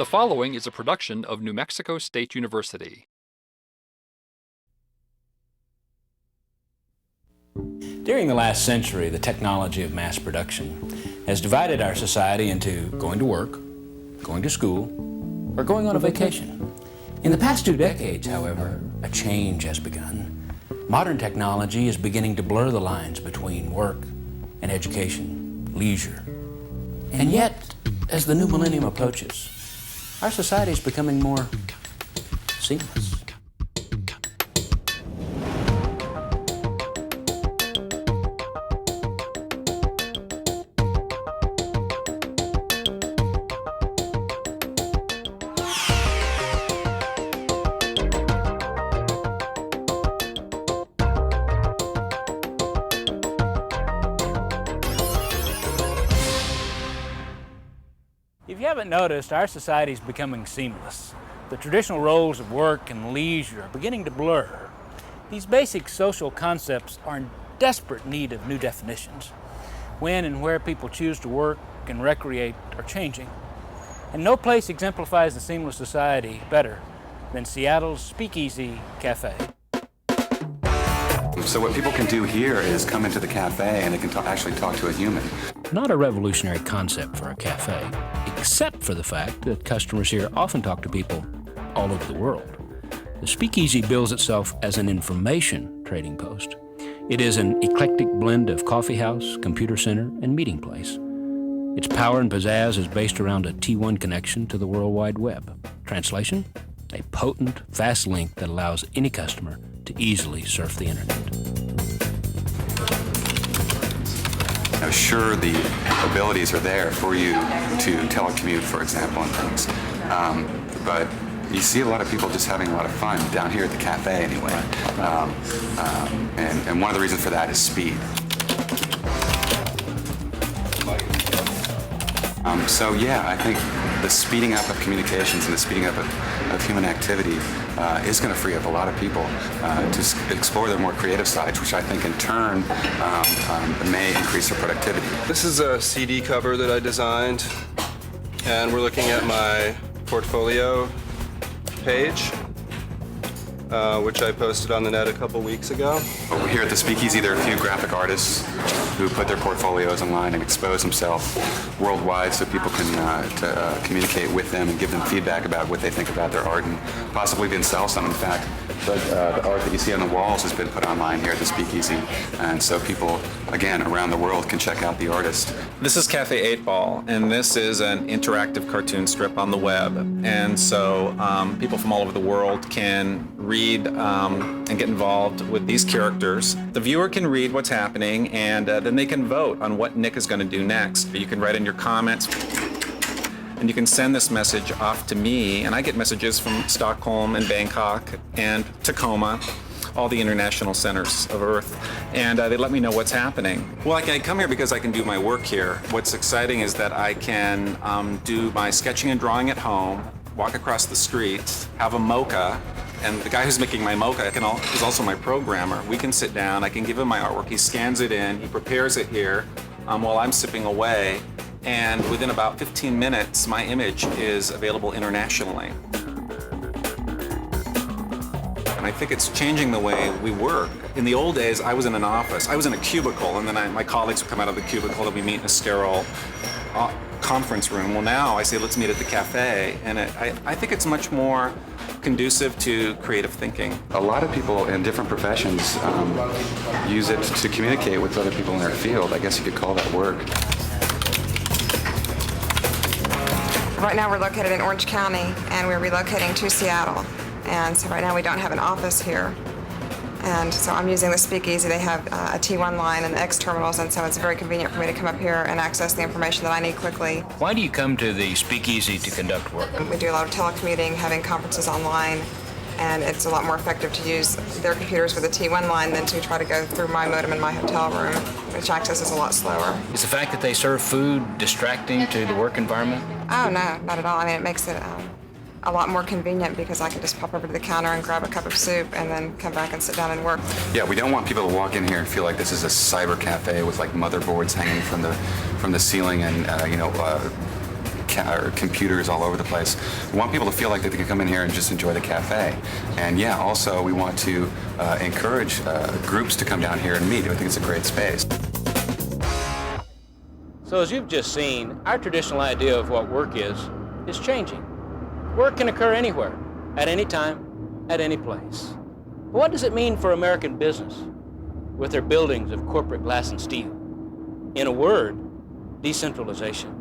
The following is a production of New Mexico State University. During the last century, the technology of mass production has divided our society into going to work, going to school, or going on a vacation. In the past 2 decades, however, a change has begun. Modern technology is beginning to blur the lines between work and education, leisure. And yet, as the new millennium approaches, our society is becoming more seamless. If you haven't noticed, our society is becoming seamless. The traditional roles of work and leisure are beginning to blur. These basic social concepts are in desperate need of new definitions. When and where people choose to work and recreate are changing. And no place exemplifies the seamless society better than Seattle's Speakeasy Cafe. So what people can do here is come into the cafe and they can actually talk to a human. Not a revolutionary concept for a cafe, except for the fact that customers here often talk to people all over the world. The Speakeasy bills itself as an information trading post. It is an eclectic blend of coffee house, computer center, and meeting place. Its power and pizzazz is based around a T1 connection to the World Wide Web. Translation? A potent, fast link that allows any customer to easily surf the internet. Now, sure, the abilities are there for you to telecommute, for example, and things. But you see a lot of people just having a lot of fun down here at the cafe anyway. And one of the reasons for that is speed. So yeah, I think the speeding up of communications and the speeding up of human activity is going to free up a lot of people to explore their more creative sides, which I think in turn may increase their productivity. This is a CD cover that I designed, and we're looking at my portfolio page, which I posted on the net a couple weeks ago. Here at the Speakeasy, there are a few graphic artists who put their portfolios online and expose themselves worldwide so people can communicate with them and give them feedback about what they think about their art and possibly even sell some, in fact. But the art that you see on the walls has been put online here at the Speakeasy, and so people, again, around the world can check out the artist. This is Cafe 8 Ball, and this is an interactive cartoon strip on the web. And so people from all over the world can read and get involved with these characters. The viewer can read what's happening, and then they can vote on what Nick is going to do next. You can write in your comments, and you can send this message off to me, and I get messages from Stockholm and Bangkok and Tacoma, all the international centers of Earth, and they let me know what's happening. Well, I come here because I can do my work here. What's exciting is that I can do my sketching and drawing at home, walk across the street, have a mocha, and the guy who's making my mocha is also my programmer. We can sit down, I can give him my artwork, he scans it in, he prepares it here while I'm sipping away, and within about 15 minutes, my image is available internationally. And I think it's changing the way we work. In the old days, I was in an office, I was in a cubicle, and then my colleagues would come out of the cubicle and we meet in a sterile conference room. Well, now I say, let's meet at the cafe, and I think it's much more conducive to creative thinking. A lot of people in different professions use it to communicate with other people in their field. I guess you could call that work. Right now we're located in Orange County, and we're relocating to Seattle. And so right now we don't have an office here. And so I'm using the Speakeasy. They have a T1 line and the X terminals, and so it's very convenient for me to come up here and access the information that I need quickly. Why do you come to the Speakeasy to conduct work? We do a lot of telecommuting, having conferences online, and it's a lot more effective to use their computers with a T1 line than to try to go through my modem in my hotel room, which access is a lot slower. Is the fact that they serve food distracting to the work environment? Oh, no, not at all. I mean, it makes it a lot more convenient because I can just pop over to the counter and grab a cup of soup and then come back and sit down and work. Yeah, we don't want people to walk in here and feel like this is a cyber cafe with like motherboards hanging from the ceiling and or computers all over the place. We want people to feel like that they can come in here and just enjoy the cafe. And yeah, also we want to encourage groups to come down here and meet. I think it's a great space. So as you've just seen, our traditional idea of what work is changing. Work can occur anywhere, at any time, at any place. But what does it mean for American business with their buildings of corporate glass and steel? In a word, decentralization.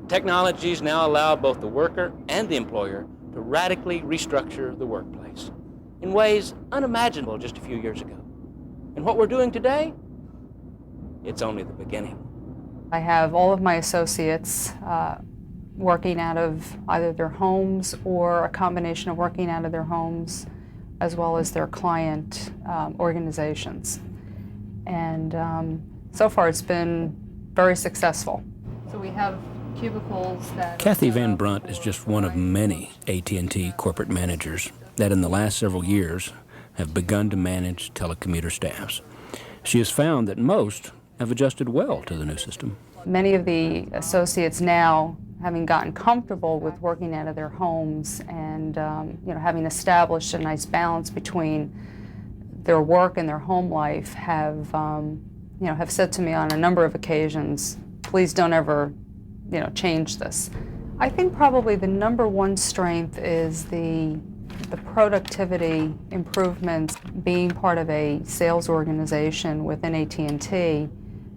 Technologies now allow both the worker and the employer to radically restructure the workplace in ways unimaginable just a few years ago. And what we're doing today, it's only the beginning. I have all of my associates working out of either their homes or a combination of working out of their homes as well as their client organizations. And so far it's been very successful. So we have cubicles that... Kathy Van Brunt is just one of many AT&T corporate managers that in the last several years have begun to manage telecommuter staffs. She has found that most have adjusted well to the new system. Many of the associates now, having gotten comfortable with working out of their homes and having established a nice balance between their work and their home life, have said to me on a number of occasions, please don't ever change this. I think probably the number one strength is the productivity improvements. Being part of a sales organization within AT&T,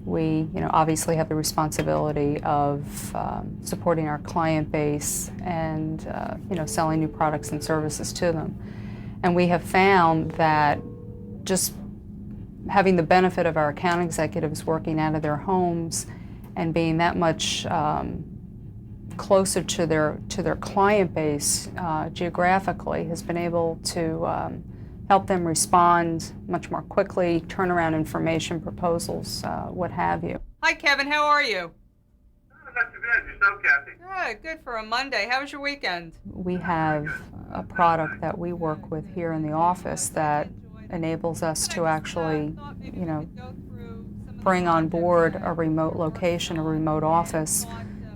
we obviously have the responsibility of supporting our client base and selling new products and services to them. And we have found that just having the benefit of our account executives working out of their homes and being that much closer to their client base geographically has been able to help them respond much more quickly, turn around information, proposals, what have you. Hi, Kevin. How are you? Not too bad. Yourself, Kathy? Good for a Monday. How was your weekend? We have a product that we work with here in the office that enables us to actually, bring on board a remote location, a remote office.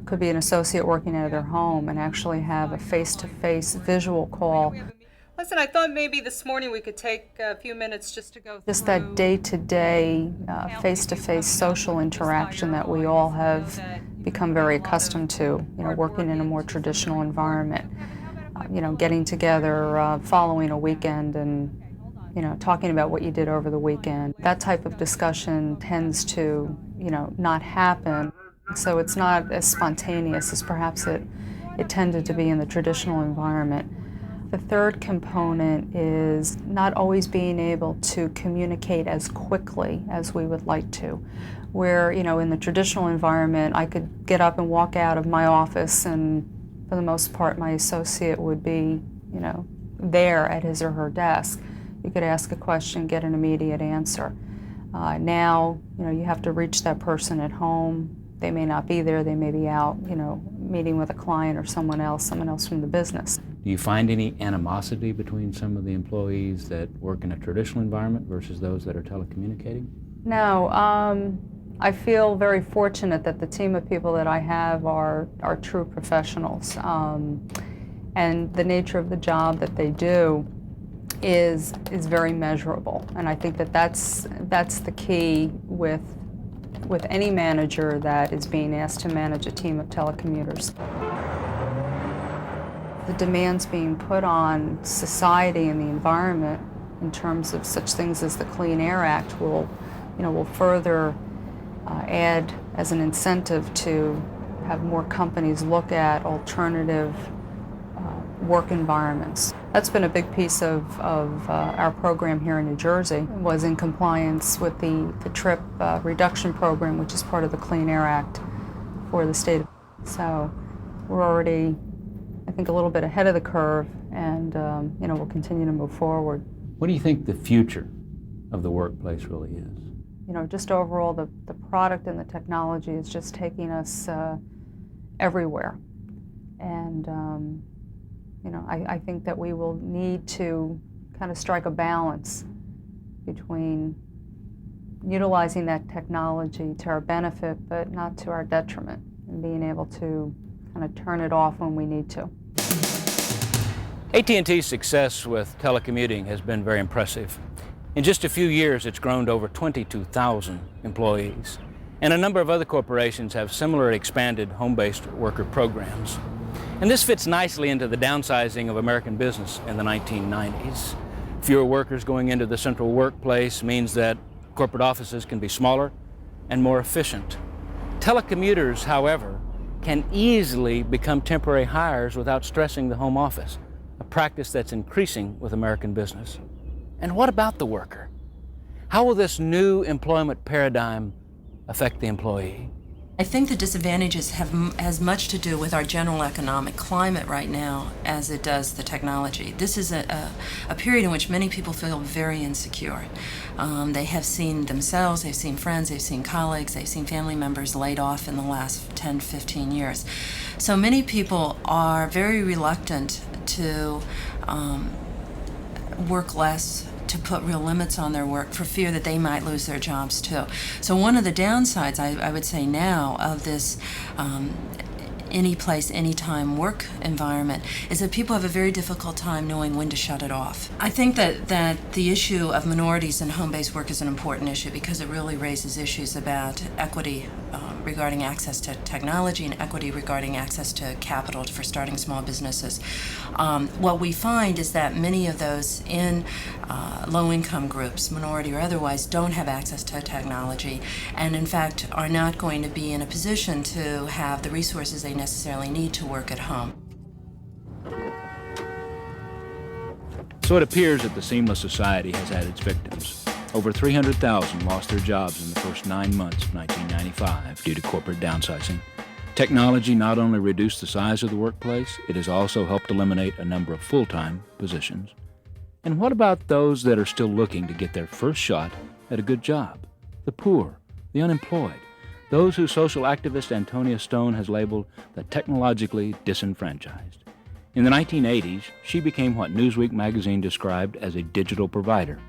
Could be an associate working out of their home and actually have a face-to-face visual call. Listen, I thought maybe this morning we could take a few minutes just to go through... Just that day-to-day, face-to-face social interaction that we all have become very accustomed to, working in a more traditional environment. Getting together following a weekend and, talking about what you did over the weekend. That type of discussion tends to, not happen. So it's not as spontaneous as perhaps it tended to be in the traditional environment. The third component is not always being able to communicate as quickly as we would like to. Where, in the traditional environment, I could get up and walk out of my office and for the most part my associate would be, there at his or her desk. You could ask a question, get an immediate answer. Now, you have to reach that person at home. They may not be there, they may be out, meeting with a client or someone else from the business. Do you find any animosity between some of the employees that work in a traditional environment versus those that are telecommunicating? No, I feel very fortunate that the team of people that I have are true professionals. And the nature of the job that they do is very measurable. And I think that's the key with any manager that is being asked to manage a team of telecommuters. The demands being put on society and the environment in terms of such things as the Clean Air Act will further add as an incentive to have more companies look at alternative work environments. That's been a big piece of our program here in New Jersey. It was in compliance with the trip reduction program, which is part of the Clean Air Act for the state. So we're already, I think, a little bit ahead of the curve, and we'll continue to move forward. What do you think the future of the workplace really is? Just overall, the product and the technology is just taking us everywhere. And I think that we will need to kind of strike a balance between utilizing that technology to our benefit, but not to our detriment, and being able to kind of turn it off when we need to. AT&T's success with telecommuting has been very impressive. In just a few years, it's grown to over 22,000 employees. And a number of other corporations have similarly expanded home-based worker programs. And this fits nicely into the downsizing of American business in the 1990s. Fewer workers going into the central workplace means that corporate offices can be smaller and more efficient. Telecommuters, however, can easily become temporary hires without stressing the home office, a practice that's increasing with American business. And what about the worker? How will this new employment paradigm affect the employee? I think the disadvantages have as much to do with our general economic climate right now as it does the technology. This is a period in which many people feel very insecure. They have seen themselves, they've seen friends, they've seen colleagues, they've seen family members laid off in the last 10, 15 years. So many people are very reluctant to work less, to put real limits on their work for fear that they might lose their jobs too. So one of the downsides, I would say now, of this any place, anytime work environment is that people have a very difficult time knowing when to shut it off. I think that the issue of minorities in home-based work is an important issue because it really raises issues about equity regarding access to technology and equity regarding access to capital for starting small businesses. What we find is that many of those in low-income groups, minority or otherwise, don't have access to technology and in fact are not going to be in a position to have the resources they necessarily need to work at home. So it appears that the seamless society has had its victims. Over 300,000 lost their jobs in the first 9 months of 1995 due to corporate downsizing. Technology not only reduced the size of the workplace, it has also helped eliminate a number of full-time positions. And what about those that are still looking to get their first shot at a good job? The poor, the unemployed, those who social activist Antonia Stone has labeled the technologically disenfranchised. In the 1980s, she became what Newsweek magazine described as a digital provider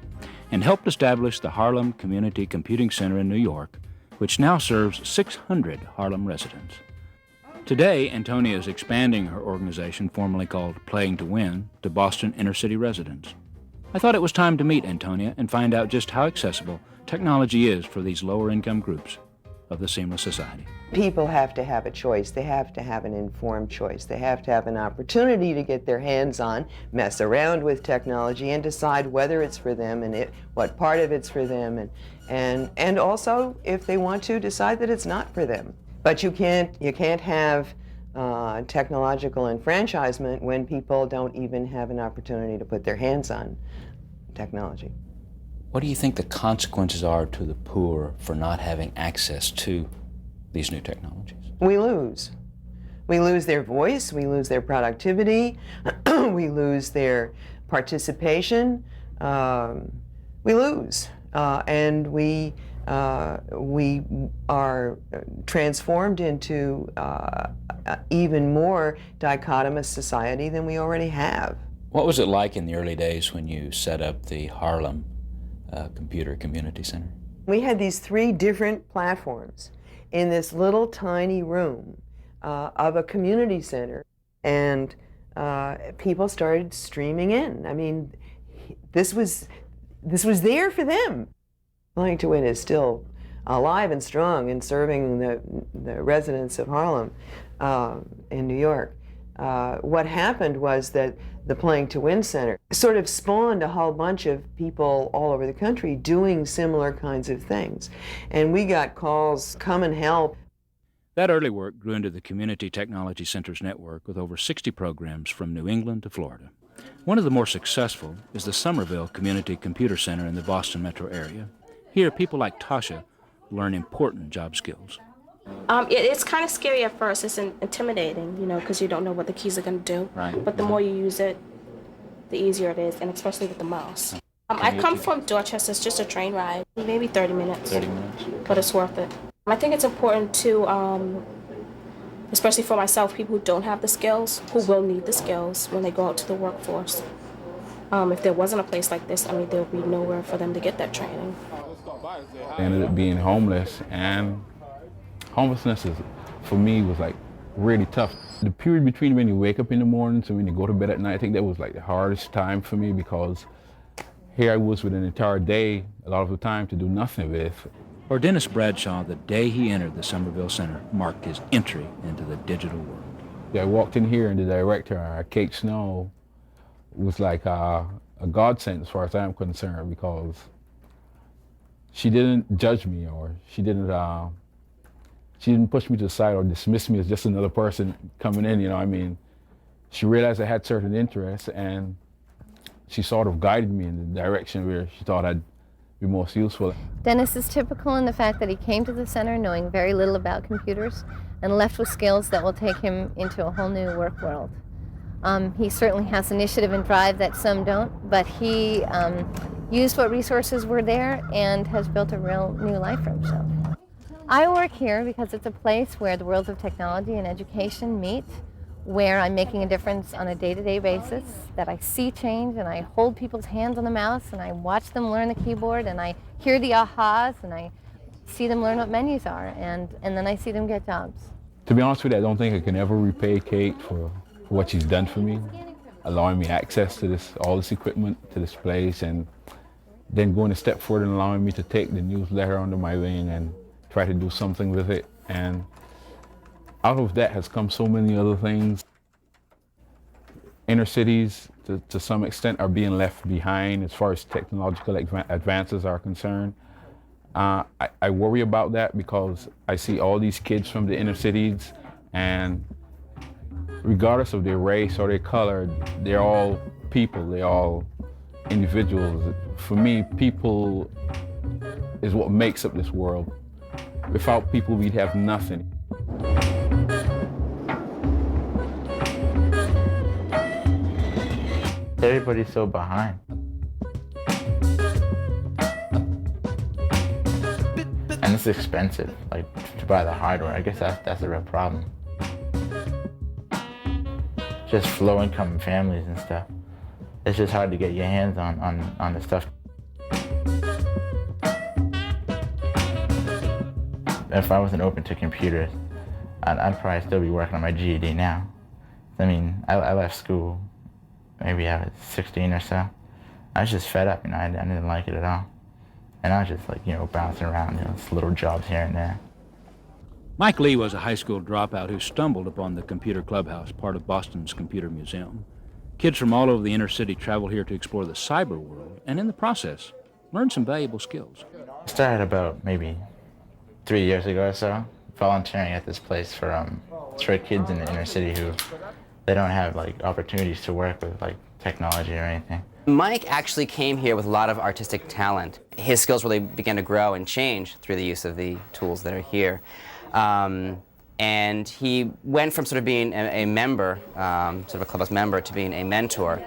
and helped establish the Harlem Community Computing Center in New York, which now serves 600 Harlem residents. Today, Antonia is expanding her organization, formerly called Playing to Win, to Boston inner-city residents. I thought it was time to meet Antonia and find out just how accessible technology is for these lower-income groups of the seamless society. People have to have a choice. They have to have an informed choice. They have to have an opportunity to get their hands on, mess around with technology, and decide whether it's for them and what part of it's for them, and also, if they want to, decide that it's not for them. But you can't have technological enfranchisement when people don't even have an opportunity to put their hands on technology. What do you think the consequences are to the poor for not having access to these new technologies? We lose. We lose their voice, we lose their productivity, we lose their participation, we lose. And we are transformed into even more dichotomous society than we already have. What was it like in the early days when you set up the Harlem Computer Community Center? We had these 3 different platforms in this little tiny room of a community center, and people started streaming in. I mean, this was there for them. Playing to Win is still alive and strong and serving the residents of Harlem in New York. What happened was that the Playing to Win Center sort of spawned a whole bunch of people all over the country doing similar kinds of things. And we got calls, come and help. That early work grew into the Community Technology Centers network with over 60 programs from New England to Florida. One of the more successful is the Somerville Community Computer Center in the Boston metro area. Here, people like Tasha learn important job skills. It's kind of scary at first. It's intimidating, because you don't know what the keys are going to do. Right. But the more you use it, the easier it is, and especially with the mouse. I come from Dorchester. It's just a train ride, maybe 30 minutes. 30 minutes. But it's worth it. I think it's important to, especially for myself, people who don't have the skills, who will need the skills when they go out to the workforce. If there wasn't a place like this, there would be nowhere for them to get that training. I ended up being homeless, and homelessness for me was really tough. The period between when you wake up in the mornings and when you go to bed at night, I think that was like the hardest time for me, because here I was with an entire day, a lot of the time, to do nothing with. For Dennis Bradshaw, the day he entered the Somerville Center marked his entry into the digital world. I walked in here and the director, Kate Snow, was like a godsend as far as I'm concerned, because she didn't judge me, or she didn't push me to the side or dismiss me as just another person coming in, you know. I mean, she realized I had certain interests, and she sort of guided me in the direction where she thought I'd be most useful. Dennis is typical in the fact that he came to the center knowing very little about computers and left with skills that will take him into a whole new work world. He certainly has initiative and drive that some don't, but he used what resources were there and has built a real new life for himself. I work here because it's a place where the worlds of technology and education meet, where I'm making a difference on a day-to-day basis, that I see change and I hold people's hands on the mouse and I watch them learn the keyboard and I hear the ahas and I see them learn what menus are, and then I see them get jobs. To be honest with you, I don't think I can ever repay Kate for what she's done for me, allowing me access to all this equipment, to this place, and then going a step further and allowing me to take the newsletter under my wing and try to do something with it. And out of that has come so many other things. Inner cities, to some extent, are being left behind as far as technological advances are concerned. I worry about that because I see all these kids from the inner cities, and regardless of their race or their color, they're all people, they're all individuals. For me, people is what makes up this world. Without people, we'd have nothing. Everybody's so behind. And it's expensive, like, to buy the hardware. I guess that's a real problem. Just low-income families and stuff. It's just hard to get your hands on the stuff. If I wasn't open to computers, I'd probably still be working on my GED now. I mean, I left school maybe I was 16 or so. I was just fed up, you know, I didn't like it at all. And I was just like, you know, bouncing around, you know, little jobs here and there. Mike Lee was a high school dropout who stumbled upon the Computer Clubhouse, part of Boston's Computer Museum. Kids from all over the inner city travel here to explore the cyber world, and in the process, learn some valuable skills. I started about maybe 3 years ago or so, volunteering at this place for kids in the inner city who they don't have like opportunities to work with like technology or anything. Mike actually came here with a lot of artistic talent. His skills really began to grow and change through the use of the tools that are here. And he went from sort of being a member, sort of a clubhouse member, to being a mentor.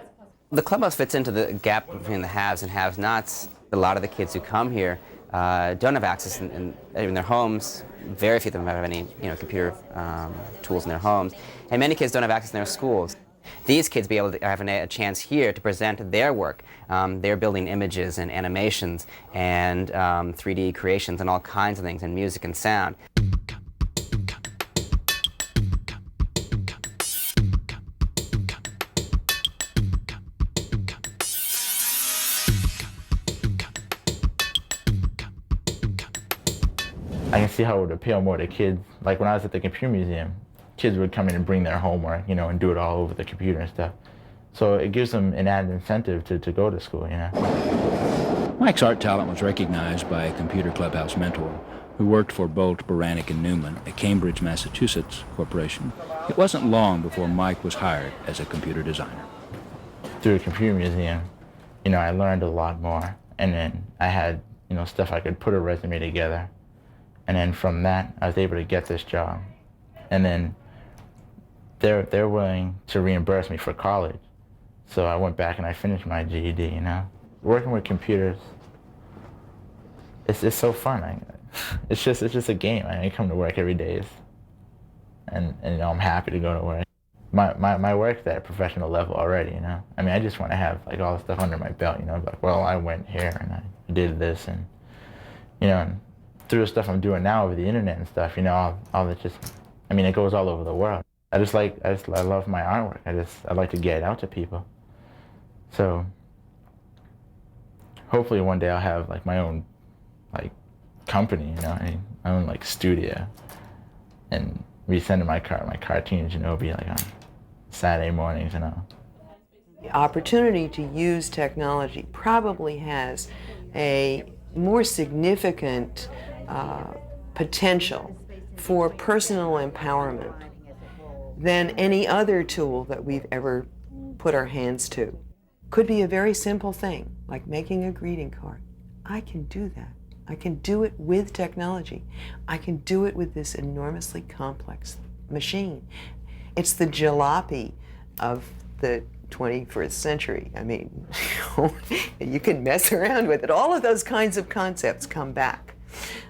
The clubhouse fits into the gap between the haves and have-nots. A lot of the kids who come here don't have access in their homes. Very few of them have any, computer tools in their homes, and many kids don't have access in their schools. These kids be able to have a chance here to present their work. They're building images and animations and 3D creations and all kinds of things, and music and sound. I can see how it would appeal more to kids. Like when I was at the Computer Museum, kids would come in and bring their homework, and do it all over the computer and stuff. So it gives them an added incentive to go to school, Mike's art talent was recognized by a Computer Clubhouse mentor who worked for Bolt, Beranek, and Newman, a Cambridge, Massachusetts corporation. It wasn't long before Mike was hired as a computer designer. Through the Computer Museum, I learned a lot more. And then I had, stuff I could put a resume together. And then from that, I was able to get this job. And then they're willing to reimburse me for college. So I went back and I finished my GED, Working with computers, it's so fun. It's just a game. I come to work every day, and I'm happy to go to work. My work's at a professional level already, I mean, I just want to have like all the stuff under my belt, like, well, I went here and I did this, and and through the stuff I'm doing now over the internet and stuff, all that just, it goes all over the world. I love my artwork. I like to get it out to people. So hopefully one day I'll have like my own like company, you know, my own like studio, and be sending my cartoons, you know, be like on Saturday mornings and all. The opportunity to use technology probably has a more significant potential for personal empowerment than any other tool that we've ever put our hands to. Could be a very simple thing, like making a greeting card. I can do that. I can do it with technology. I can do it with this enormously complex machine. It's the jalopy of the 21st century. I mean, you can mess around with it. All of those kinds of concepts come back.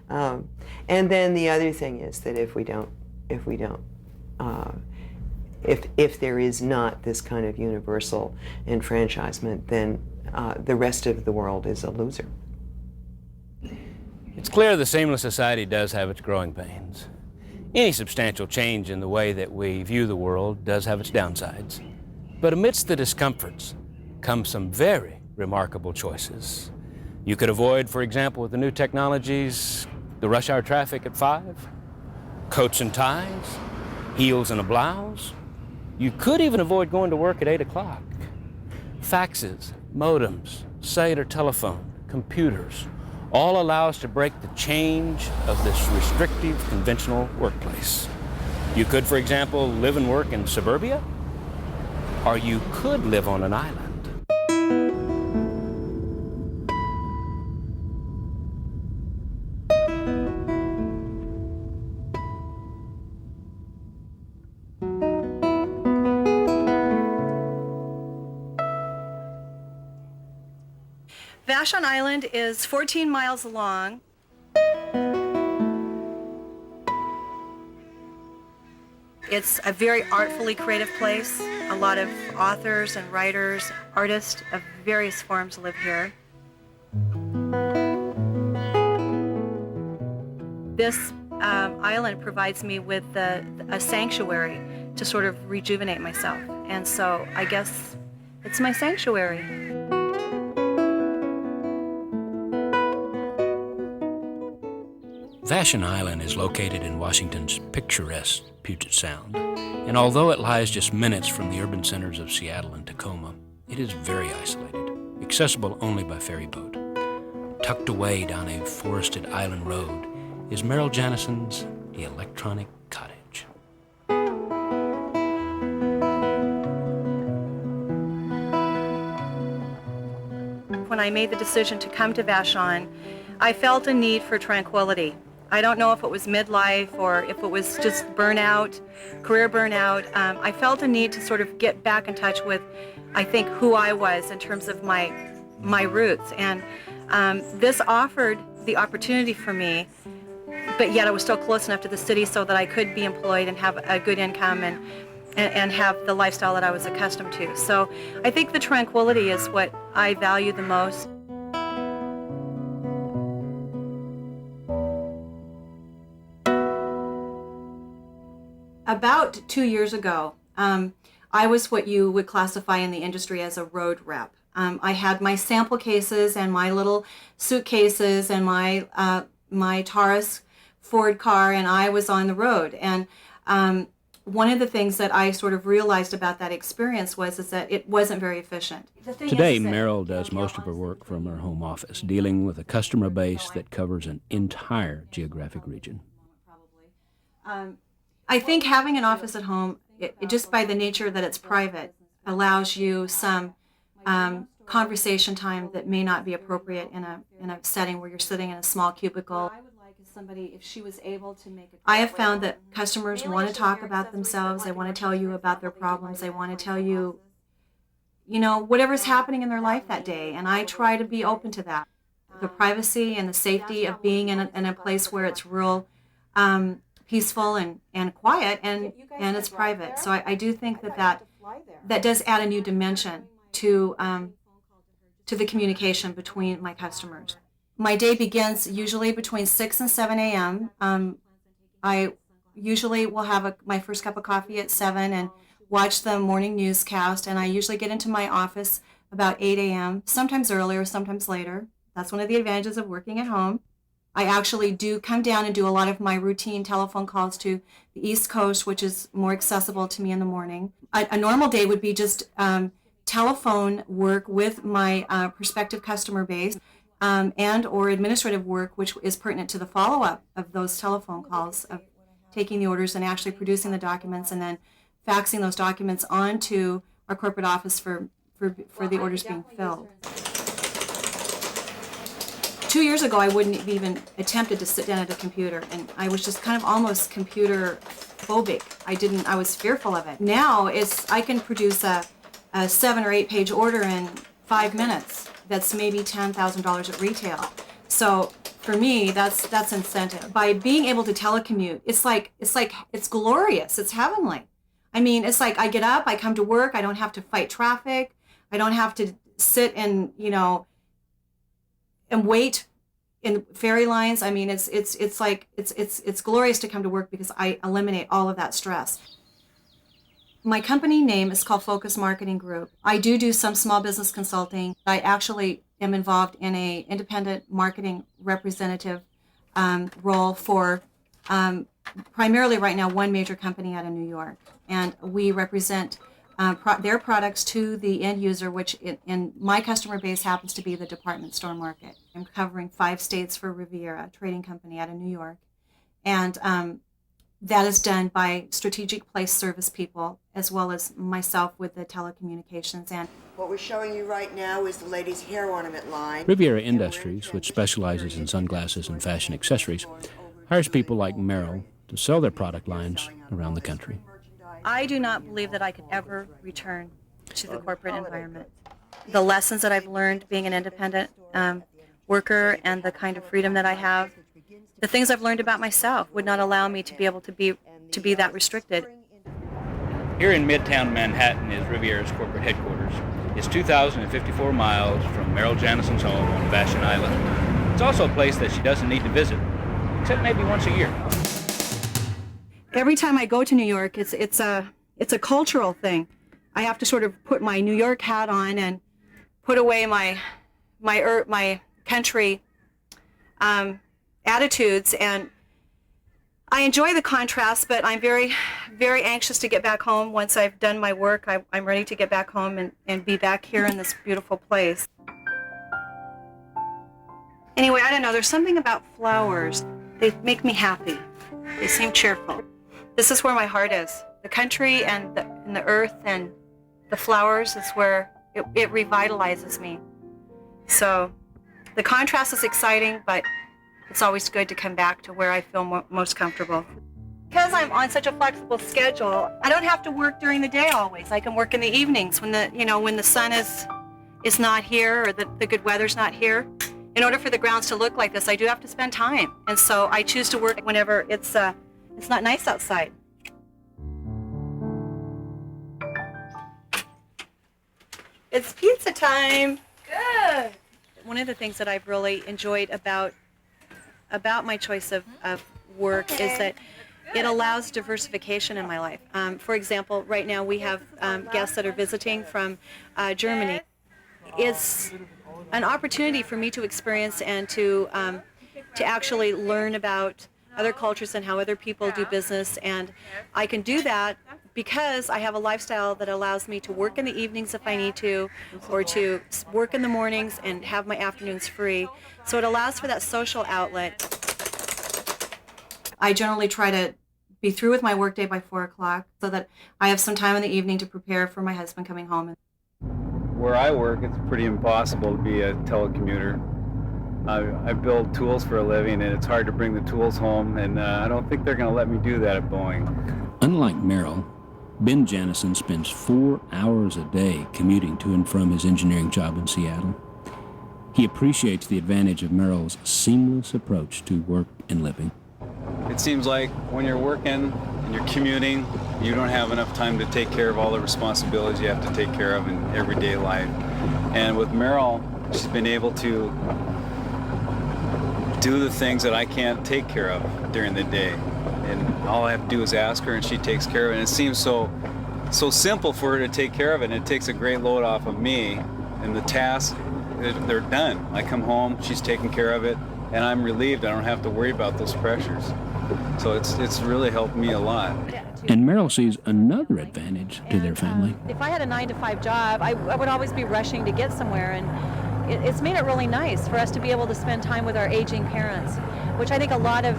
And then the other thing is that if there is not this kind of universal enfranchisement, then the rest of the world is a loser. It's clear the seamless society does have its growing pains. Any substantial change in the way that we view the world does have its downsides. But amidst the discomforts come some very remarkable choices. You could avoid, for example, with the new technologies, the rush hour traffic at 5, coats and ties, heels and a blouse. You could even avoid going to work at 8 o'clock. Faxes, modems, cellular telephone, computers, all allow us to break the change of this restrictive, conventional workplace. You could, for example, live and work in suburbia, or you could live on an island. Vashon Island is 14 miles long. It's a very artfully creative place. A lot of authors and writers, artists of various forms live here. This island provides me with a sanctuary to sort of rejuvenate myself. And so I guess it's my sanctuary. Vashon Island is located in Washington's picturesque Puget Sound, and although it lies just minutes from the urban centers of Seattle and Tacoma, it is very isolated, accessible only by ferry boat. Tucked away down a forested island road is Merrill Jannison's The Electronic Cottage. When I made the decision to come to Vashon, I felt a need for tranquility. I don't know if it was midlife or if it was just burnout, career burnout. I felt a need to sort of get back in touch with, I think, who I was in terms of my roots. And this offered the opportunity for me, but yet I was still close enough to the city so that I could be employed and have a good income and have the lifestyle that I was accustomed to. So I think the tranquility is what I value the most. About 2 years ago, I was what you would classify in the industry as a road rep. I had my sample cases and my little suitcases and my Taurus Ford car, and I was on the road. And one of the things that I sort of realized about that experience was that it wasn't very efficient. Today, Merrill does most of her work from her home office, dealing with a customer base that covers an entire geographic region. I think having an office at home, it just by the nature that it's private, allows you some conversation time that may not be appropriate in a setting where you're sitting in a small cubicle. I would like somebody, if she was able to make it. I have found that customers want to talk about themselves. They want to tell you about their problems. They want to tell you, whatever's happening in their life that day. And I try to be open to that. The privacy and the safety of being in a place where it's real peaceful and quiet and it's private. So I do think that does add a new dimension to the communication between my customers. My day begins usually between 6 and 7 a.m. I usually will have my first cup of coffee at 7 and watch the morning newscast, and I usually get into my office about 8 a.m., sometimes earlier, sometimes later. That's one of the advantages of working at home. I actually do come down and do a lot of my routine telephone calls to the East Coast, which is more accessible to me in the morning. A normal day would be just telephone work with my prospective customer base and or administrative work, which is pertinent to the follow-up of those telephone calls, of taking the orders and actually producing the documents and then faxing those documents on to our corporate office for the orders being filled. 2 years ago, I wouldn't have even attempted to sit down at a computer, and I was just kind of almost computer phobic. I was fearful of it. Now I can produce a 7 or 8 page order in 5 minutes. That's maybe $10,000 at retail. So for me, that's incentive. By being able to telecommute, it's glorious. It's heavenly. I mean, it's like I get up, I come to work, I don't have to fight traffic, I don't have to sit and and wait in ferry lines. I mean, it's glorious to come to work because I eliminate all of that stress. My company name is called Focus Marketing Group. I do some small business consulting. I actually am involved in a independent marketing representative role for primarily right now one major company out of New York. And we represent their products to the end user, which in my customer base happens to be the department store market. I'm covering 5 states for Riviera, a trading company out of New York. And that is done by strategic place service people, as well as myself with the telecommunications. And what we're showing you right now is the ladies' hair ornament line. Riviera Industries, which specializes in sunglasses and fashion accessories, hires people like Merrill to sell their product lines around the country. I do not believe that I could ever return to the corporate environment. The lessons that I've learned being an independent worker and the kind of freedom that I have, the things I've learned about myself would not allow me to be able to be that restricted. Here in Midtown Manhattan is Riviera's corporate headquarters. It's 2,054 miles from Merrill Jannison's home on Vashon Island. It's also a place that she doesn't need to visit, except maybe once a year. Every time I go to New York, it's a cultural thing. I have to sort of put my New York hat on and put away my country attitudes, and I enjoy the contrast, but I'm very, very anxious to get back home. Once I've done my work, I'm ready to get back home and be back here in this beautiful place. Anyway, I don't know, there's something about flowers. They make me happy. They seem cheerful. This is where my heart is. The country and the earth and the flowers is where it revitalizes me. So the contrast is exciting, but it's always good to come back to where I feel most comfortable. Because I'm on such a flexible schedule, I don't have to work during the day always. I can work in the evenings when the sun is not here or the good weather's not here. In order for the grounds to look like this, I do have to spend time. And so I choose to work whenever it's not nice outside. It's pizza time. Good. One of the things that I've really enjoyed about my choice of work is that it allows diversification in my life. For example, right now we have guests that are visiting from Germany. It's an opportunity for me to experience and to actually learn about other cultures and how other people do business, and I can do that because I have a lifestyle that allows me to work in the evenings if I need to, or to work in the mornings and have my afternoons free. So it allows for that social outlet. I generally try to be through with my workday by 4 o'clock so that I have some time in the evening to prepare for my husband coming home. Where I work, it's pretty impossible to be a telecommuter. I build tools for a living, and it's hard to bring the tools home, and I don't think they're going to let me do that at Boeing. Unlike Merrill, Ben Jannison spends 4 hours a day commuting to and from his engineering job in Seattle. He appreciates the advantage of Merrill's seamless approach to work and living. It seems like when you're working and you're commuting, you don't have enough time to take care of all the responsibilities you have to take care of in everyday life. And with Merrill, she's been able to do the things that I can't take care of during the day. and all I have to do is ask her, and she takes care of it. And it seems so simple for her to take care of it, and it takes a great load off of me. And the tasks, they're done. I come home, she's taking care of it, and I'm relieved. I don't have to worry about those pressures. So it's really helped me a lot. And Merrill sees another advantage to their family. If I had a 9-to-5 job, I would always be rushing to get somewhere, and it's made it really nice for us to be able to spend time with our aging parents, which I think a lot of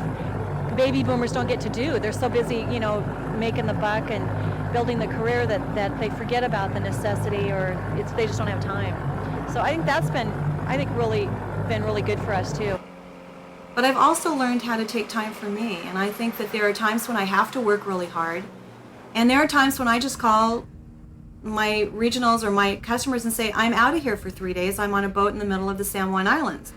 baby boomers don't get to do. They're so busy, making the buck and building the career that they forget about the necessity, or they just don't have time. So I think that's been really good for us too. But I've also learned how to take time for me, and I think that there are times when I have to work really hard, and there are times when I just call my regionals or my customers and say, I'm out of here for 3 days. I'm on a boat in the middle of the San Juan Islands.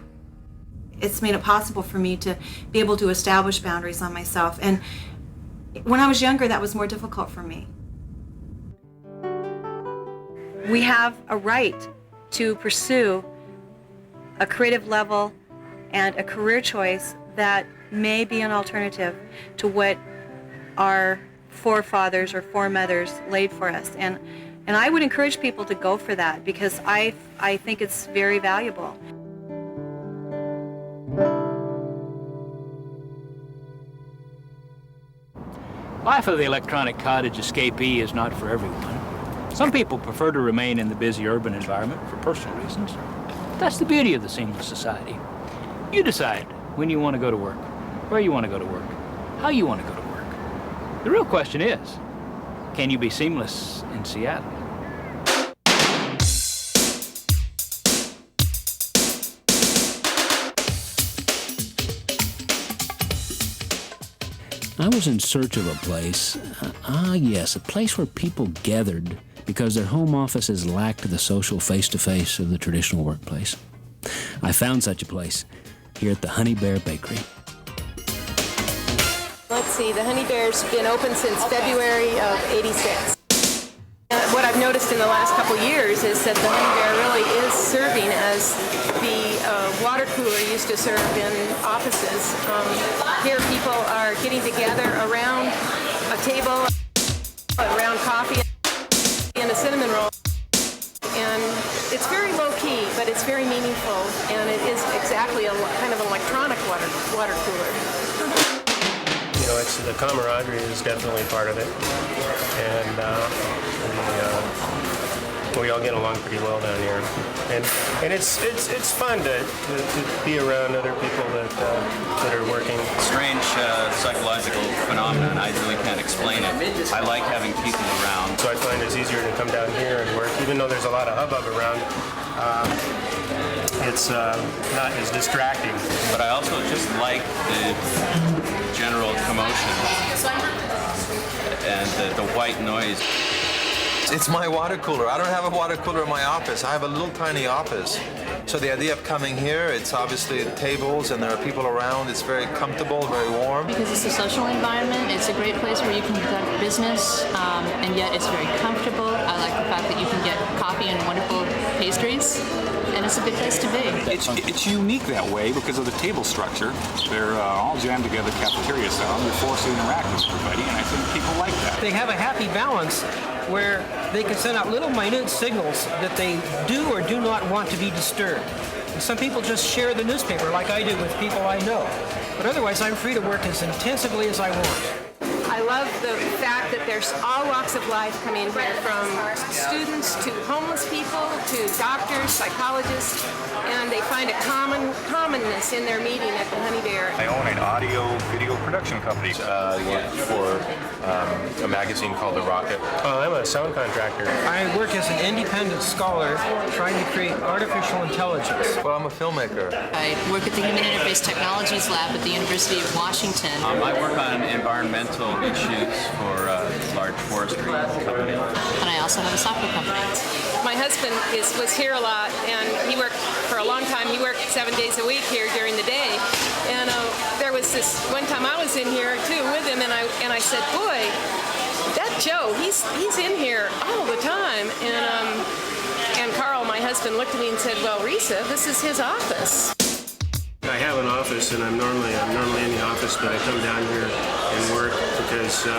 It's made it possible for me to be able to establish boundaries on myself, and when I was younger, that was more difficult for me. We have a right to pursue a creative level and a career choice that may be an alternative to what our forefathers or foremothers laid for us. And I would encourage people to go for that, because I think it's very valuable. Life of the electronic cottage escapee is not for everyone. Some people prefer to remain in the busy urban environment for personal reasons. That's the beauty of the seamless society. You decide when you want to go to work, where you want to go to work, how you want to go to work. The real question is, can you be seamless in Seattle? I was in search of a place, yes, a place where people gathered because their home offices lacked the social face-to-face of the traditional workplace. I found such a place here at the Honey Bear Bakery. Let's see, the Honey Bear's been open since February of '86. What I've noticed in the last couple years is that the Honey Bear really is serving as the water cooler used to serve in offices. Here people are getting together around a table, around coffee and a cinnamon roll. And it's very low-key, but it's very meaningful, and it is exactly a kind of an electronic water cooler. It's the camaraderie is definitely part of it, and we all get along pretty well down here, and it's fun to be around other people that are working. Strange psychological phenomenon. I really can't explain it. I like having people around. So I find it's easier to come down here and work, even though there's a lot of hubbub around. It's not as distracting. But I also just like the general commotion and the white noise. It's my water cooler. I don't have a water cooler in my office. I have a little tiny office. So the idea of coming here, it's obviously tables and there are people around. It's very comfortable, very warm. Because it's a social environment, it's a great place where you can conduct business, and yet it's very comfortable. I like the fact that you can get coffee and wonderful pastries, and it's a good place to be. It's unique that way because of the table structure. They're all jammed together cafeteria style. You're forced to interact with everybody, and I think people like that. They have a happy balance where they can send out little minute signals that they do or do not want to be disturbed. And some people just share the newspaper like I do with people I know. But otherwise, I'm free to work as intensively as I want. I love the fact that there's all walks of life coming here, from students to homeless people to doctors, psychologists, and they find a commonness in their meeting at the Honey Bear. I own an audio-video production company. I work for a magazine called The Rocket. I'm a sound contractor. I work as an independent scholar trying to create artificial intelligence. Well, I'm a filmmaker. I work at the Human Interface Technologies Lab at the University of Washington. I work on environmental issues for a large forestry company. And I also have a software company. My husband was here a lot, and he worked for a long time. He worked 7 days a week here during the day. And there was this one time I was in here too with him, and I said, "Boy, that Joe, he's in here all the time." And Carl, my husband, looked at me and said, "Well, Risa, this is his office." I have an office, and I'm normally in the office, but I come down here and work because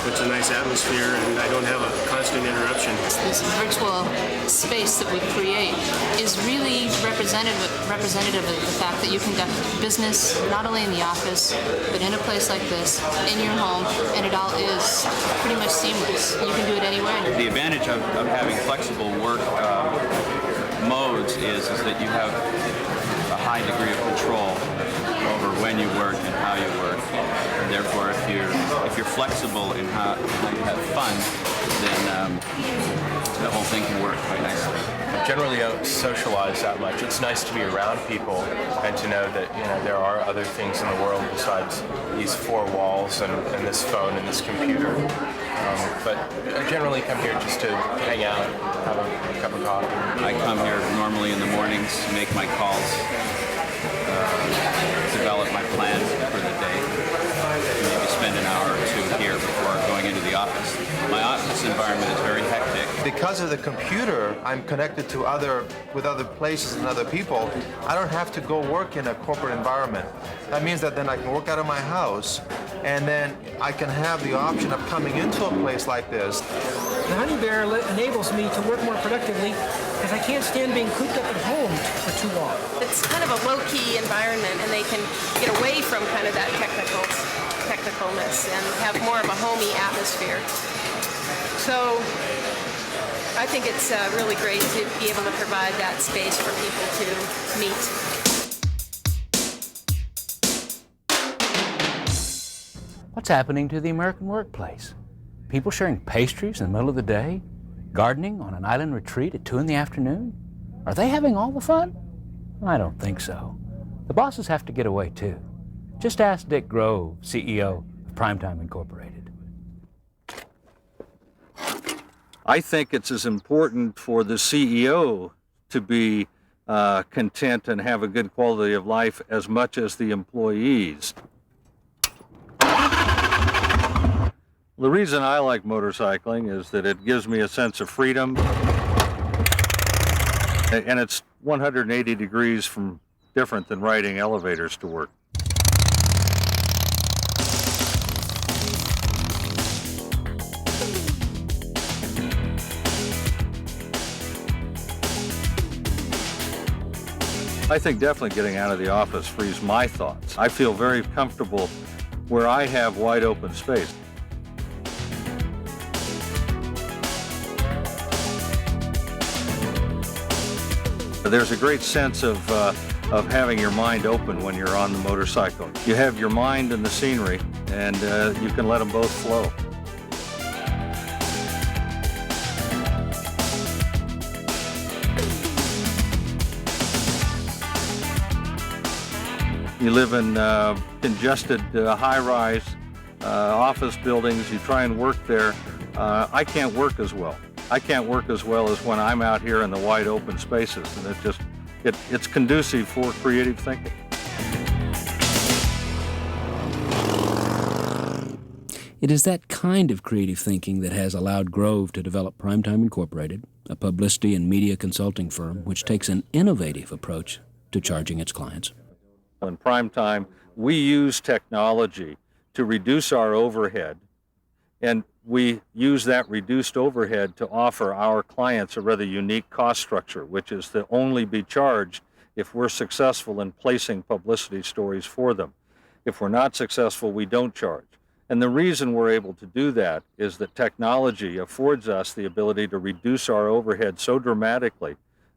it's a nice atmosphere, and I don't have a constant interruption. This virtual space that we create is really representative of the fact that you conduct business not only in the office, but in a place like this, in your home, and it all is pretty much seamless. You can do it anywhere. The advantage of having flexible work modes is that you have a high degree of control over when you work and how you work. And therefore, if you're flexible in how you have fun, then the whole thing can work quite nicely. Generally don't socialize that much. It's nice to be around people and to know that there are other things in the world besides these four walls and this phone and this computer. But I generally come here just to hang out, have a cup of coffee. I come here normally in the mornings, make my calls, develop my plans for the day, maybe spend an hour or two here before going into the office. My office environment is very hectic. Because of the computer, I'm connected to other places and other people. I don't have to go work in a corporate environment. That means that then I can work out of my house, and then I can have the option of coming into a place like this. The Honey Bear enables me to work more productively because I can't stand being cooped up at home for too long. It's kind of a low-key environment, and they can get away from kind of that technicalness and have more of a homey atmosphere. So I think it's really great to be able to provide that space for people to meet. What's happening to the American workplace? People sharing pastries in the middle of the day? Gardening on an island retreat at 2 in the afternoon? Are they having all the fun? I don't think so. The bosses have to get away too. Just ask Dick Grove, CEO of Primetime Incorporated. I think it's as important for the CEO to be content and have a good quality of life as much as the employees. The reason I like motorcycling is that it gives me a sense of freedom, and it's 180 degrees from different than riding elevators to work. I think definitely getting out of the office frees my thoughts. I feel very comfortable where I have wide open space. There's a great sense of having your mind open when you're on the motorcycle. You have your mind and the scenery, and you can let them both flow. You live in congested high-rise office buildings. You try and work there. I can't work as well. I can't work as well as when I'm out here in the wide open spaces, and it's conducive for creative thinking. It is that kind of creative thinking that has allowed Grove to develop Primetime Incorporated, a publicity and media consulting firm which takes an innovative approach to charging its clients. In Primetime, we use technology to reduce our overhead, and we use that reduced overhead to offer our clients a rather unique cost structure, which is to only be charged if we're successful in placing publicity stories for them. If we're not successful, we don't charge. And the reason we're able to do that is that technology affords us the ability to reduce our overhead so dramatically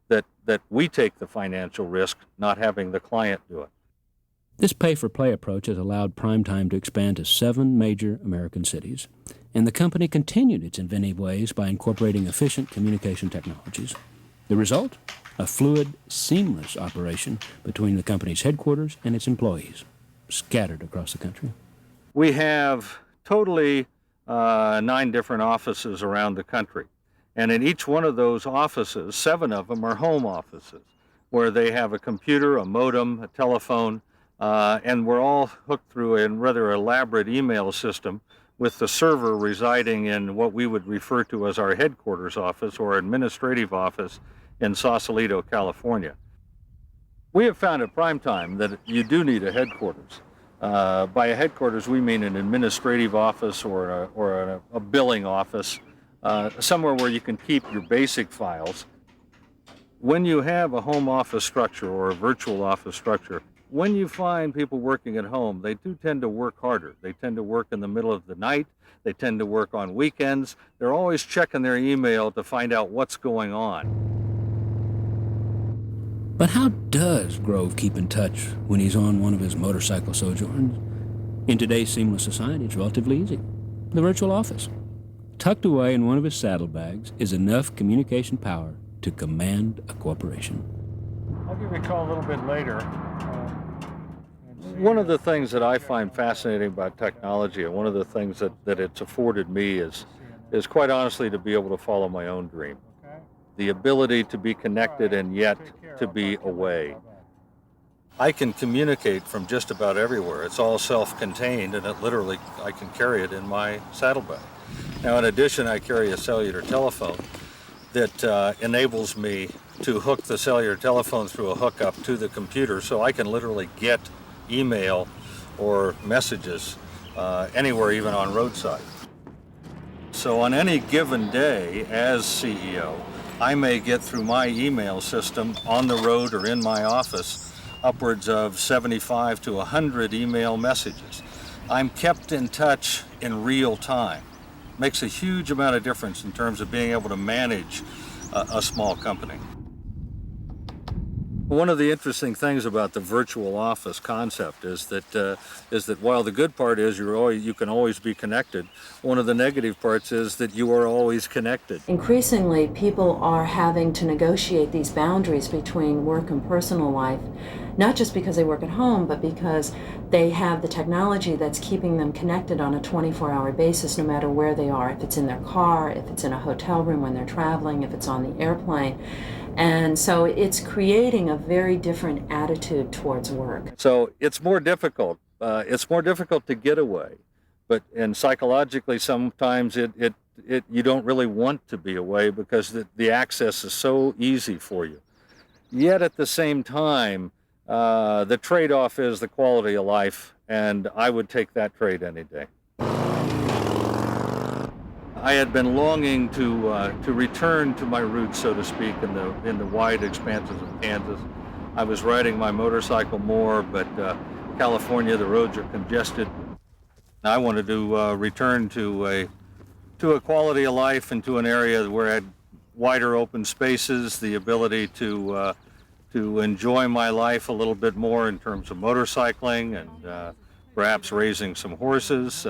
that we take the financial risk, not having the client do it. This pay-for-play approach has allowed Primetime to expand to 7 major American cities, and the company continued its inventive ways by incorporating efficient communication technologies. The result? A fluid, seamless operation between the company's headquarters and its employees, scattered across the country. We have totally 9 different offices around the country, and in each one of those offices, 7 of them are home offices, where they have a computer, a modem, a telephone, and we're all hooked through a rather elaborate email system with the server residing in what we would refer to as our headquarters office or administrative office in Sausalito, California. We have found at prime time that you do need a headquarters. By a headquarters, we mean an administrative office or a billing office, somewhere where you can keep your basic files. When you have a home office structure or a virtual office structure, when you find people working at home, they do tend to work harder. They tend to work in the middle of the night. They tend to work on weekends. They're always checking their email to find out what's going on. But how does Grove keep in touch when he's on one of his motorcycle sojourns? In today's seamless society, it's relatively easy. The virtual office. Tucked away in one of his saddlebags is enough communication power to command a corporation. I'll give you a call a little bit later. One of the things that I find fascinating about technology, and one of the things that it's afforded me is quite honestly to be able to follow my own dream. The ability to be connected and yet to be away. I can communicate from just about everywhere. It's all self-contained, and I can carry it in my saddlebag. Now, in addition, I carry a cellular telephone that enables me to hook the cellular telephone through a hookup to the computer, so I can literally get email or messages anywhere, even on roadside. So on any given day as CEO, I may get through my email system on the road or in my office upwards of 75 to 100 email messages. I'm kept in touch in real time. Makes a huge amount of difference in terms of being able to manage a small company. One of the interesting things about the virtual office concept is that while the good part is you can always be connected, one of the negative parts is that you are always connected. Increasingly, people are having to negotiate these boundaries between work and personal life, not just because they work at home, but because they have the technology that's keeping them connected on a 24-hour basis, no matter where they are, if it's in their car, if it's in a hotel room when they're traveling, if it's on the airplane. And so it's creating a very different attitude towards work. So it's more difficult. It's more difficult to get away, and psychologically sometimes you don't really want to be away because the access is so easy for you. Yet at the same time, the trade-off is the quality of life, and I would take that trade any day. I had been longing to return to my roots, so to speak, in the wide expanses of Kansas. I was riding my motorcycle more, but California, the roads are congested. I wanted to return to a quality of life and to an area where I had wider open spaces, the ability to enjoy my life a little bit more in terms of motorcycling and perhaps raising some horses.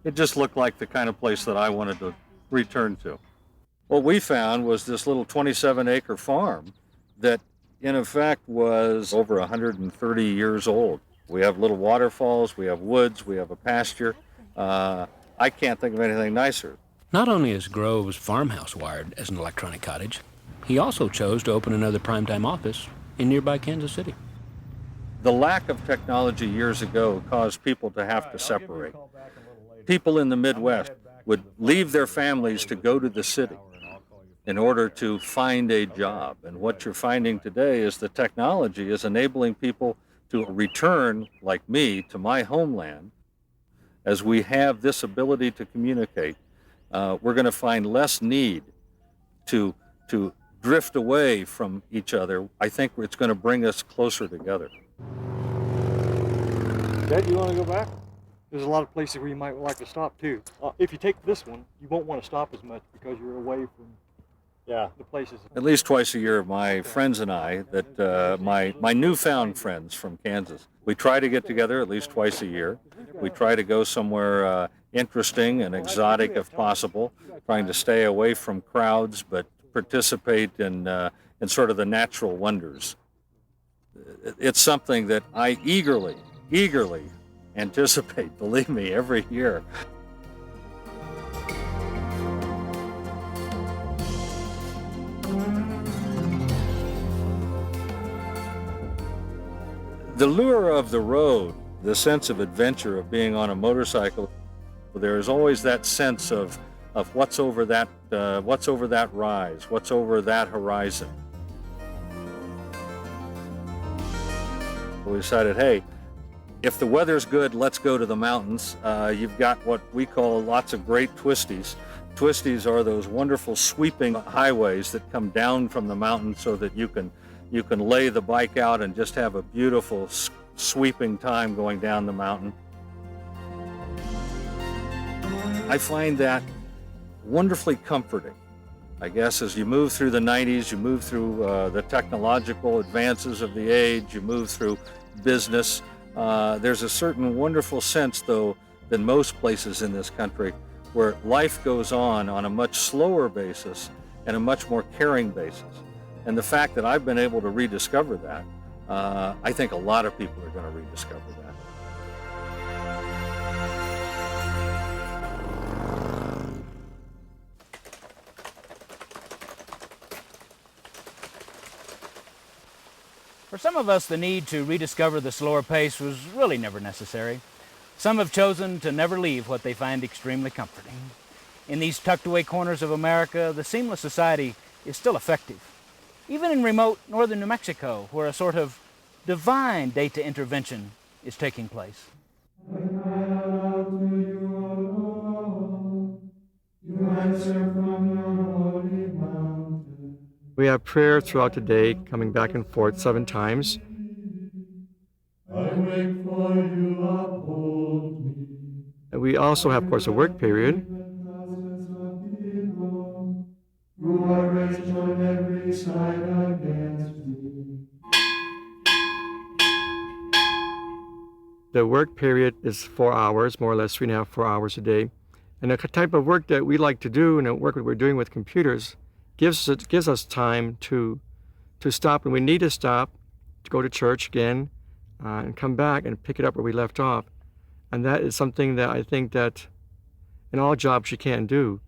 It just looked like the kind of place that I wanted to return to. What we found was this little 27-acre farm that, in effect, was over 130 years old. We have little waterfalls, we have woods, we have a pasture. I can't think of anything nicer. Not only is Grove's farmhouse wired as an electronic cottage, he also chose to open another primetime office in nearby Kansas City. The lack of technology years ago caused people to have to separate. People in the Midwest would leave their families to go to the city in order to find a job. And what you're finding today is the technology is enabling people to return, like me, to my homeland. As we have this ability to communicate, we're going to find less need to drift away from each other. I think it's going to bring us closer together. Dad, you want to go back? There's a lot of places where you might like to stop too. If you take this one, you won't want to stop as much because you're away from the places. At least twice a year, my friends and I, my newfound friends from Kansas, we try to get together at least twice a year. We try to go somewhere interesting and exotic if possible, trying to stay away from crowds but participate in sort of the natural wonders. It's something that I eagerly anticipate, believe me, every year. The lure of the road, the sense of adventure of being on a motorcycle, there is always that sense of what's over that rise, what's over that horizon. we decided, hey, if the weather's good, let's go to the mountains. You've got what we call lots of great twisties. Twisties are those wonderful sweeping highways that come down from the mountain so that you can lay the bike out and just have a beautiful sweeping time going down the mountain. I find that wonderfully comforting. I guess as you move through the 90s, you move through the technological advances of the age, you move through business. There's a certain wonderful sense, though, than most places in this country, where life goes on a much slower basis and a much more caring basis. And the fact that I've been able to rediscover that, I think a lot of people are going to rediscover that. For some of us, the need to rediscover the slower pace was really never necessary. Some have chosen to never leave what they find extremely comforting. In these tucked-away corners of America, the seamless society is still effective. Even in remote northern New Mexico, where a sort of divine data intervention is taking place. We have prayer throughout the day, coming back and forth 7 times. And we also have, of course, a work period. The work period is 4 hours, more or less 3.5, 4 hours a day. And the type of work that we like to do and the work that we're doing with computers gives us time to stop when we need to stop, to go to church again, and come back and pick it up where we left off. And that is something that I think that in all jobs you can't do.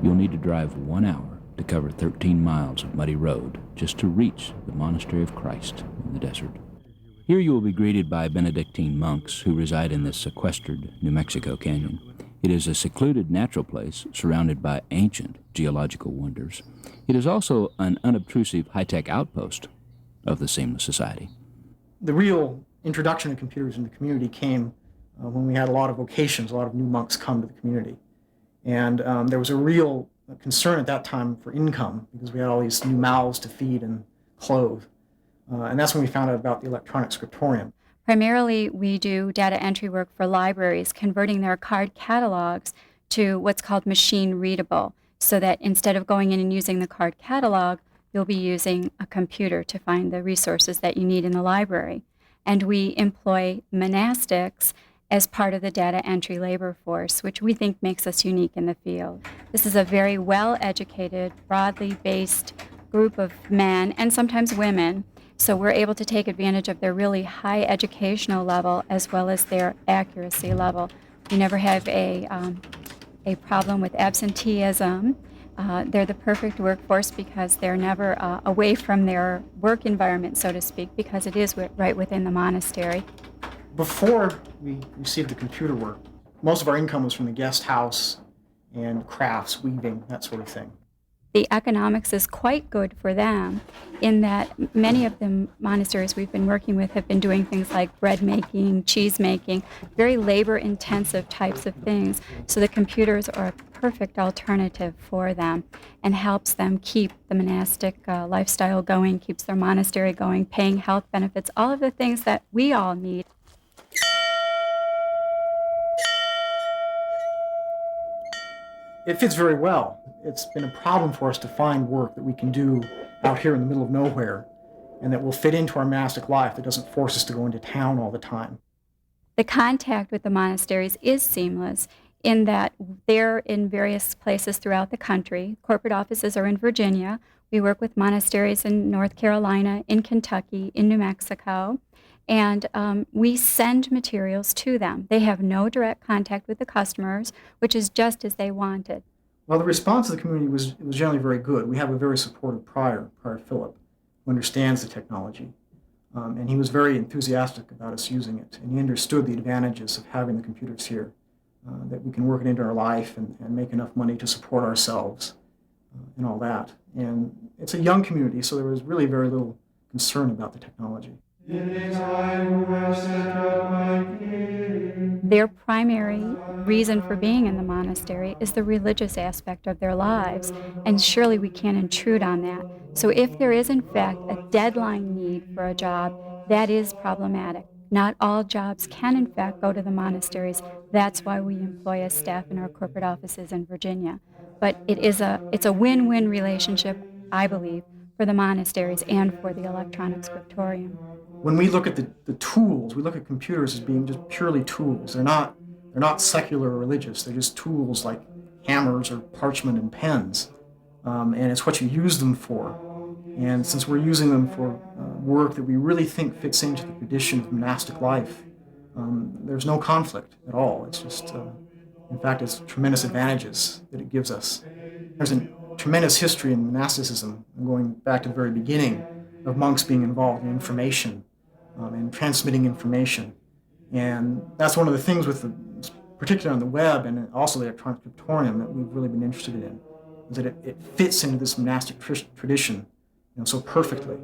You'll need to drive 1 hour to cover 13 miles of muddy road just to reach the Monastery of Christ in the desert. Here you will be greeted by Benedictine monks who reside in this sequestered New Mexico canyon. It is a secluded natural place surrounded by ancient geological wonders. It is also an unobtrusive high-tech outpost of the Seamless Society. The real introduction of computers in the community came when we had a lot of vocations, a lot of new monks come to the community. And there was a real concern at that time for income because we had all these new mouths to feed and clothe. And that's when we found out about the electronic scriptorium. Primarily, we do data entry work for libraries, converting their card catalogs to what's called machine readable, so that instead of going in and using the card catalog, you'll be using a computer to find the resources that you need in the library. And we employ monastics as part of the data entry labor force, which we think makes us unique in the field. This is a very well-educated, broadly based group of men and sometimes women. So we're able to take advantage of their really high educational level as well as their accuracy level. We never have a problem with absenteeism. They're the perfect workforce because they're never away from their work environment, so to speak, because it is right within the monastery. Before we received the computer work, most of our income was from the guest house and crafts, weaving, that sort of thing. The economics is quite good for them in that many of the monasteries we've been working with have been doing things like bread making, cheese making, very labor-intensive types of things. So the computers are a perfect alternative for them and helps them keep the monastic lifestyle going, keeps their monastery going, paying health benefits, all of the things that we all need. It fits very well. It's been a problem for us to find work that we can do out here in the middle of nowhere and that will fit into our monastic life, that doesn't force us to go into town all the time. The contact with the monasteries is seamless in that they're in various places throughout the country. Corporate offices are in Virginia. We work with monasteries in North Carolina, in Kentucky, in New Mexico. And we send materials to them. They have no direct contact with the customers, which is just as they wanted. Well, the response of the community was generally very good. We have a very supportive prior Philip, who understands the technology. And he was very enthusiastic about us using it. And he understood the advantages of having the computers here, that we can work it into our life and make enough money to support ourselves and all that. And it's a young community, so there was really very little concern about the technology. Their primary reason for being in the monastery is the religious aspect of their lives, and surely we can't intrude on that. So if there is in fact a deadline need for a job, that is problematic. Not all jobs can in fact go to the monasteries. That's why we employ a staff in our corporate offices in Virginia. But it's a win-win relationship, I believe, for the monasteries and for the electronic scriptorium. When we look at the tools, we look at computers as being just purely tools. They're not secular or religious. They're just tools like hammers or parchment and pens. And it's what you use them for. And since we're using them for work that we really think fits into the tradition of monastic life, there's no conflict at all. It's just, in fact, it's tremendous advantages that it gives us. There's a tremendous history in monasticism, going back to the very beginning, of monks being involved in information and transmitting information. And that's one of the things with particularly on the web and also the electronic scriptorium that we've really been interested in, is that it fits into this monastic tradition so perfectly.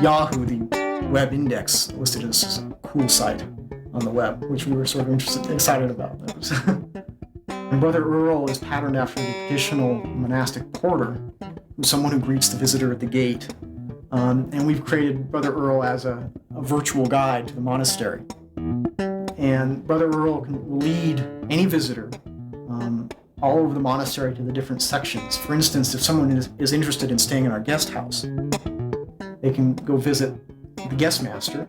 Yahoo, the web index, listed as a cool site on the web, which we were sort of excited about. And Brother Earl is patterned after the traditional monastic porter, who's someone who greets the visitor at the gate. And we've created Brother Earl as a virtual guide to the monastery. And Brother Earl can lead any visitor all over the monastery to the different sections. For instance, if someone is interested in staying in our guest house, they can go visit the guest master.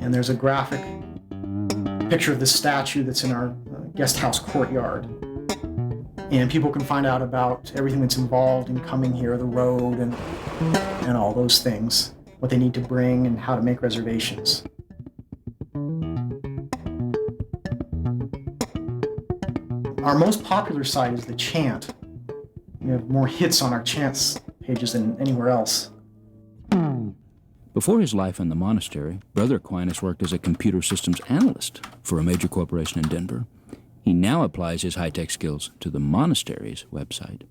And there's a graphic picture of the statue that's in our guest house courtyard. And people can find out about everything that's involved in coming here, the road and all those things, what they need to bring and how to make reservations. Our most popular site is the chant. We have more hits on our chants pages than anywhere else. Before his life in the monastery, Brother Aquinas worked as a computer systems analyst for a major corporation in Denver. He now applies his high-tech skills to the monastery's website.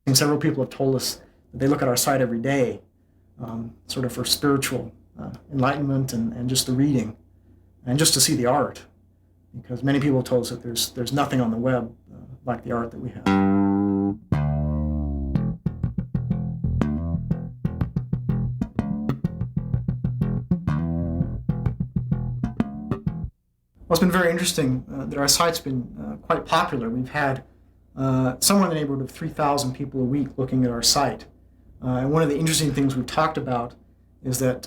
And several people have told us that they look at our site every day, sort of for spiritual enlightenment and just the reading, and just to see the art. Because many people have told us that there's nothing on the web like the art that we have. Well, it's been very interesting that our site's been quite popular. We've had somewhere in the neighborhood of 3,000 people a week looking at our site. And one of the interesting things we've talked about is that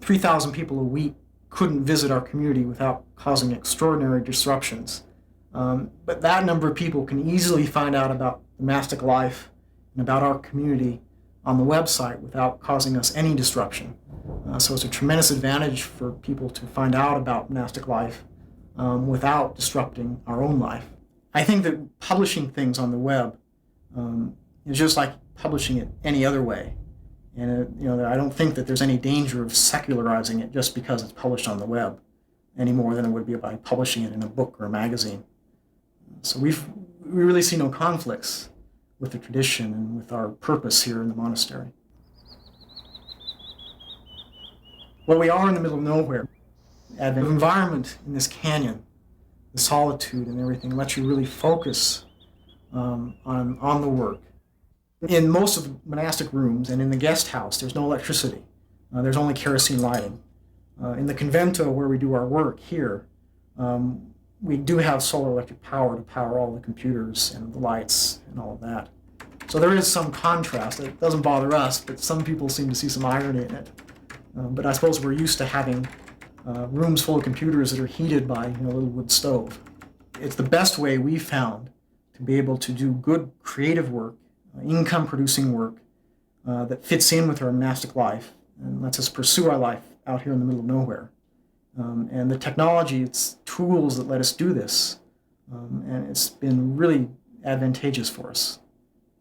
3,000 people a week couldn't visit our community without causing extraordinary disruptions. But that number of people can easily find out about the monastic life and about our community on the website without causing us any disruption. So it's a tremendous advantage for people to find out about monastic life without disrupting our own life. I think that publishing things on the web is just like publishing it any other way. And I don't think that there's any danger of secularizing it just because it's published on the web any more than it would be by publishing it in a book or a magazine. So we really see no conflicts with the tradition and with our purpose here in the monastery. Well, we are in the middle of nowhere. The environment in this canyon, the solitude and everything, lets you really focus on the work. In most of the monastic rooms and in the guest house, there's no electricity. There's only kerosene lighting. In the convento where we do our work here, we do have solar electric power to power all the computers and the lights and all of that. So there is some contrast. It doesn't bother us, but some people seem to see some irony in it. But I suppose we're used to having rooms full of computers that are heated by a little wood stove. It's the best way we've found to be able to do good creative work, income-producing work that fits in with our monastic life and lets us pursue our life out here in the middle of nowhere. And the technology, it's tools that let us do this, and it's been really advantageous for us.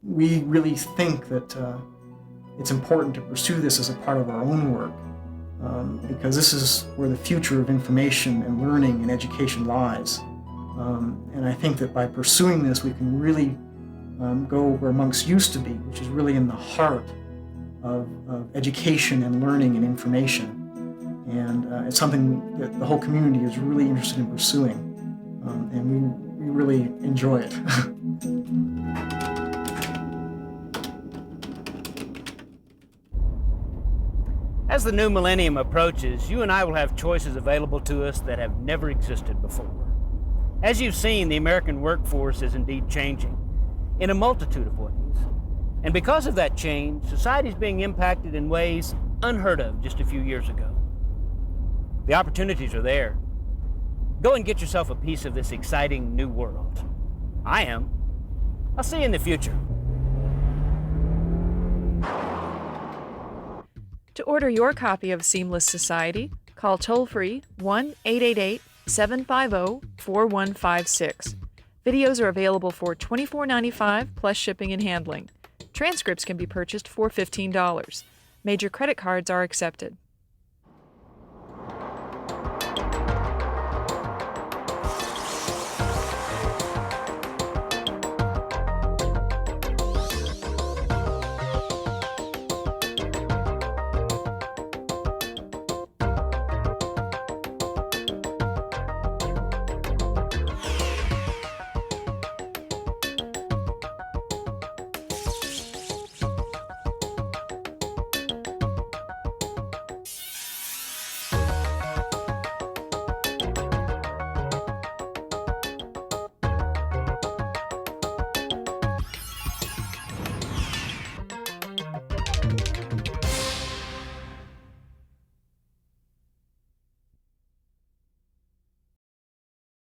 We really think that it's important to pursue this as a part of our own work, because this is where the future of information and learning and education lies. And I think that by pursuing this, we can really go where monks used to be, which is really in the heart of education and learning and information. And it's something that the whole community is really interested in pursuing. And we really enjoy it. As the new millennium approaches, you and I will have choices available to us that have never existed before. As you've seen, the American workforce is indeed changing in a multitude of ways. And because of that change, society is being impacted in ways unheard of just a few years ago. The opportunities are there. Go and get yourself a piece of this exciting new world. I am. I'll see you in the future. To order your copy of Seamless Society, call toll-free 1-888-750-4156. Videos are available for $24.95 plus shipping and handling. Transcripts can be purchased for $15. Major credit cards are accepted.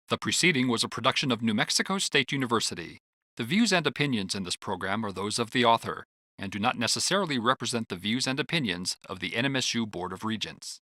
The preceding was a production of New Mexico State University. The views and opinions in this program are those of the author and do not necessarily represent the views and opinions of the NMSU Board of Regents.